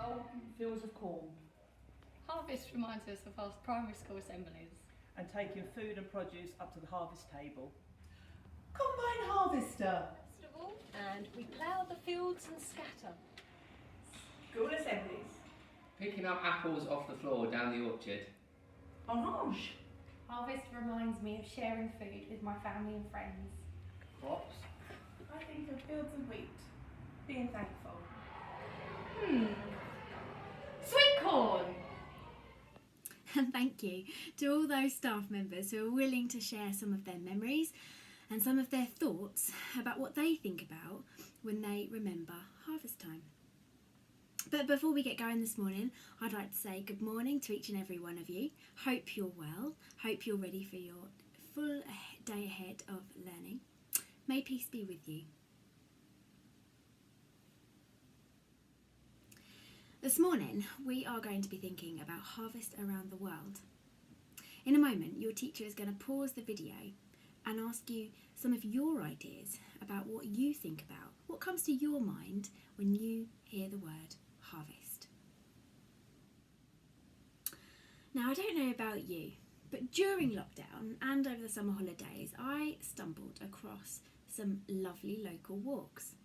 golden fields of corn. Harvest reminds us of our primary school assemblies. And taking food and produce up to the harvest table. Combine harvester. Festival. And we plough the fields and scatter. School assemblies. Picking up apples off the floor down the orchard. Orange. Harvest reminds me of sharing food with my family and friends. Crops. I think of fields of wheat. Being thankful. Sweet corn. And thank you to all those staff members who are willing to share some of their memories and some of their thoughts about what they think about when they remember harvest time. But before we get going this morning, I'd like to say good morning to each and every one of you. Hope you're well. Hope you're ready for your full day ahead of learning. May peace be with you. This morning, we are going to be thinking about harvest around the world. In a moment, your teacher is going to pause the video and ask you some of your ideas about what you think about, what comes to your mind when you hear the word harvest. Now, I don't know about you, but during lockdown and over the summer holidays, I stumbled across some lovely local walks.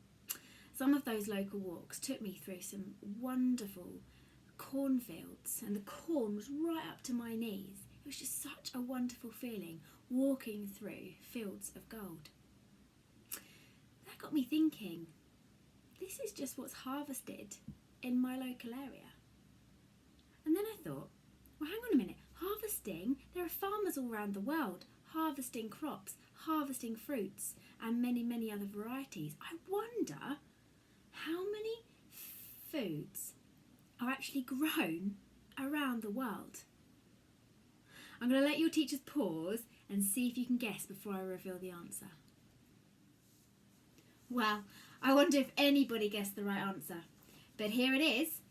Some of those local walks took me through some wonderful cornfields, and the corn was right up to my knees. It was just such a wonderful feeling walking through fields of gold. That got me thinking, this is just what's harvested in my local area. And then I thought, well, hang on a minute, harvesting, there are farmers all around the world harvesting crops, harvesting fruits and many, many other varieties. I wonder how many foods are actually grown around the world. I'm going to let your teachers pause and see if you can guess before I reveal the answer. Well, I wonder if anybody guessed the right answer. But here it is,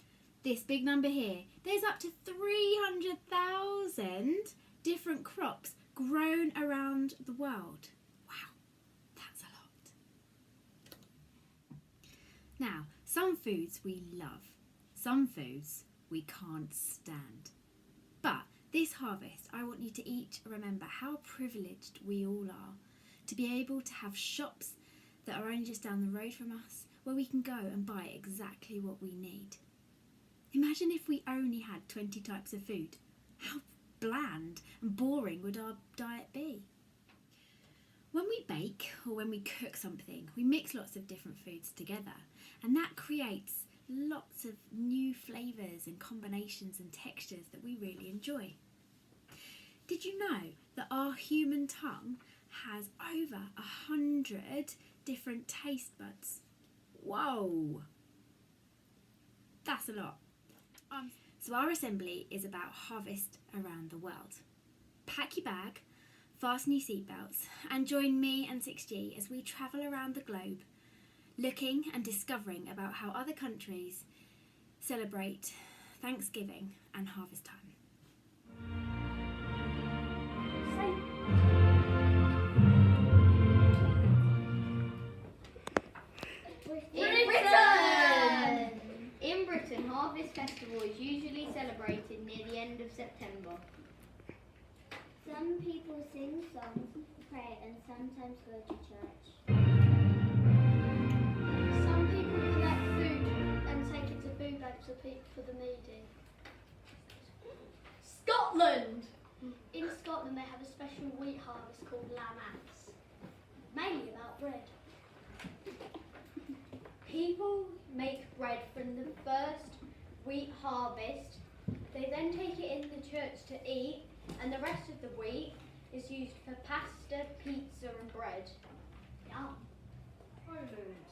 this big number here. There's up to 300,000 different crops grown around the world. Wow, that's a lot. Now, some foods we love, some foods we can't stand. But this harvest, I want you to each remember how privileged we all are to be able to have shops that are only just down the road from us, where we can go and buy exactly what we need. Imagine if we only had 20 types of food. How bland and boring would our diet be? When we bake or when we cook something, we mix lots of different foods together, and that creates lots of new flavours and combinations and textures that we really enjoy. Did you know that our human tongue has over 100 different taste buds? Whoa! That's a lot. So our assembly is about harvest around the world. Pack your bag, fasten your seatbelts, and join me and 6G as we travel around the globe, looking and discovering about how other countries celebrate Thanksgiving and harvest time. In Britain, Harvest Festival is usually celebrated near the end of September. Some people sing songs, pray and sometimes go to church. Some people collect food and take it to food banks for the needy. Scotland! In Scotland they have a special wheat harvest called Lammas, mainly about bread. People make bread from the first wheat harvest. They then take it in the church to eat, and the rest of the wheat is used for pasta, pizza and bread. Yum. Poland.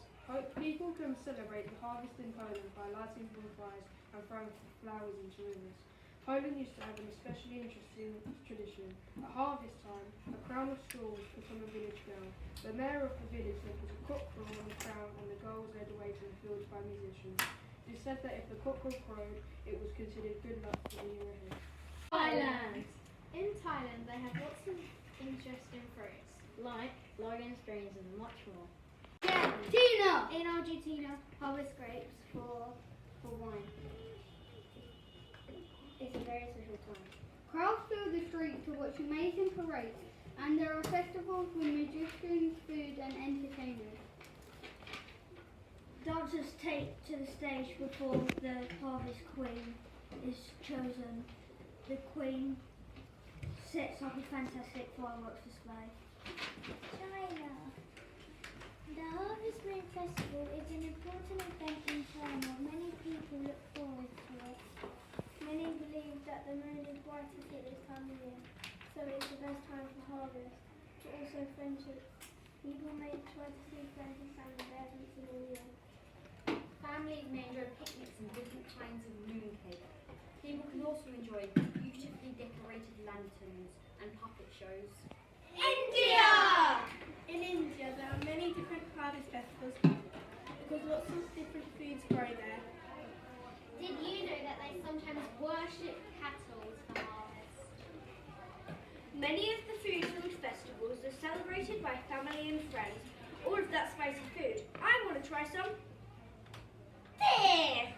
People can celebrate the harvest in Poland by lighting bonfires and throwing flowers into rivers. Poland used to have an especially interesting tradition. At harvest time, a crown of straw was put on a village girl. The mayor of the village then put a cockerel on the crown, and the girl was led away to the fields by musicians. It is said that if the cockerel crowed, it was considered good luck for the year ahead. Thailand. In Thailand they have lots of interesting fruits, like lions, greens and much more. Argentina! In Argentina, harvest grapes for for wine. It's a very special time. Crowds fill the streets to watch amazing parades, and there are festivals with magicians, food and entertainers. Dancers take to the stage before the harvest queen is chosen. The queen sets up a fantastic fireworks display. China. The Harvest Moon Festival is an important event in China. Many people look forward to it. Many believe that the moon is brightest at this time of year, so it's the best time for harvest. But also friendship. People may try to see friends and family they haven't seen all year. Families may enjoy picnics and different kinds of mooncake. People can also enjoy beautifully decorated lanterns and puppet shows. India! In India, there are many different harvest festivals because lots of different foods grow there. Did you know that they sometimes worship cattle for harvest? Many of the food-filled festivals are celebrated by family and friends. All of that spicy food. I want to try some. There!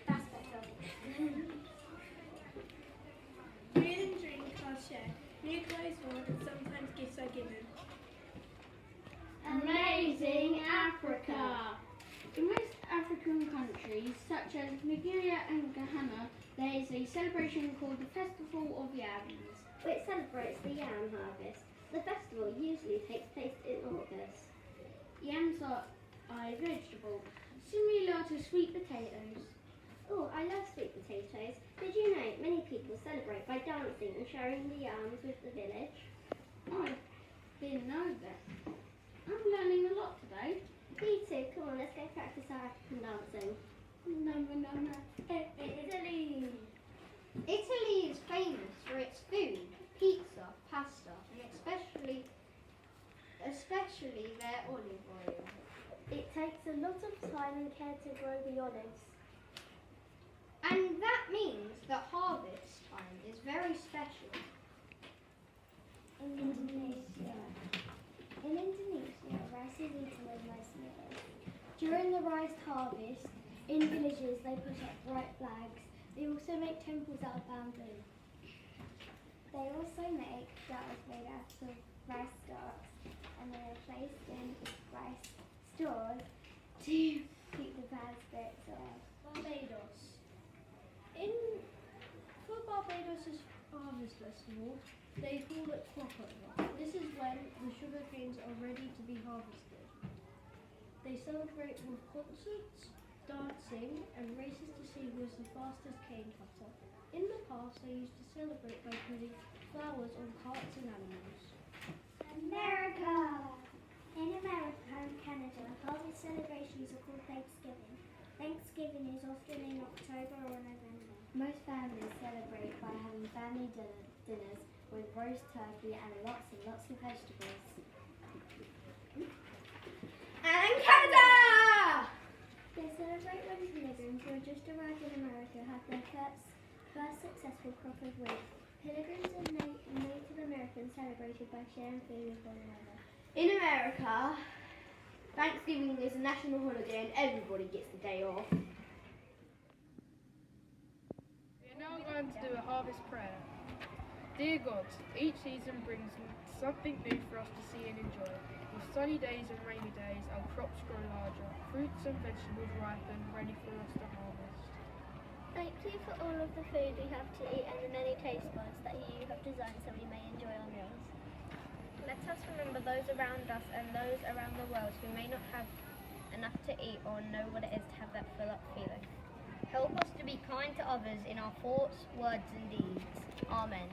That's better. Food and drink are shared. New clothes worn and sometimes gifts are given. Amazing Africa! In most African countries, such as Nigeria and Ghana, there is a celebration called the Festival of Yams, which celebrates the yam harvest. The festival usually takes place in August. Yams are a vegetable, similar to sweet potatoes. Oh, I love sweet potatoes. Did you know many people celebrate by dancing and sharing the yams with the village? I didn't know that. I'm learning a lot today. Me too. Come on, let's go practice our African dancing. No. Italy! Italy is famous for its food, pizza, pasta, and especially their olive oil. It takes a lot of time and care to grow the olives. And that means that harvest time is very special. In Indonesia, rice is eaten with most meals. During the rice harvest, in villages they put up bright flags. They also make temples out of bamboo. They also make jars made out of rice stalks, and they are placed in rice stores to keep the bad spirits away. Barbados. For Barbados' harvest festival, they call it crop over. This is when the sugar canes are ready to be harvested. They celebrate with concerts, dancing, and races to see who is the fastest cane cutter. In the past, they used to celebrate by putting flowers on carts and animals. America! In America and Canada, harvest celebrations are called Thanksgiving. Thanksgiving is often in October or November. Most families celebrate by having family dinners with roast turkey and lots of vegetables. And Canada! They celebrate when pilgrims who have just arrived in America have their first successful crop of wheat. Pilgrims and Native Americans celebrated by sharing food with one another. In America, Thanksgiving is a national holiday and everybody gets the day off. We are now going to do a harvest prayer. Dear God, each season brings something new for us to see and enjoy. With sunny days and rainy days, our crops grow larger, fruits and vegetables ripen, ready for us to harvest. Thank you for all of the food we have to eat and the many taste buds that you have designed so we may enjoy our meals. Let us remember those around us and those around the world who may not have enough to eat or know what it is to have that full-up feeling. Help us to be kind to others in our thoughts, words and deeds. Amen.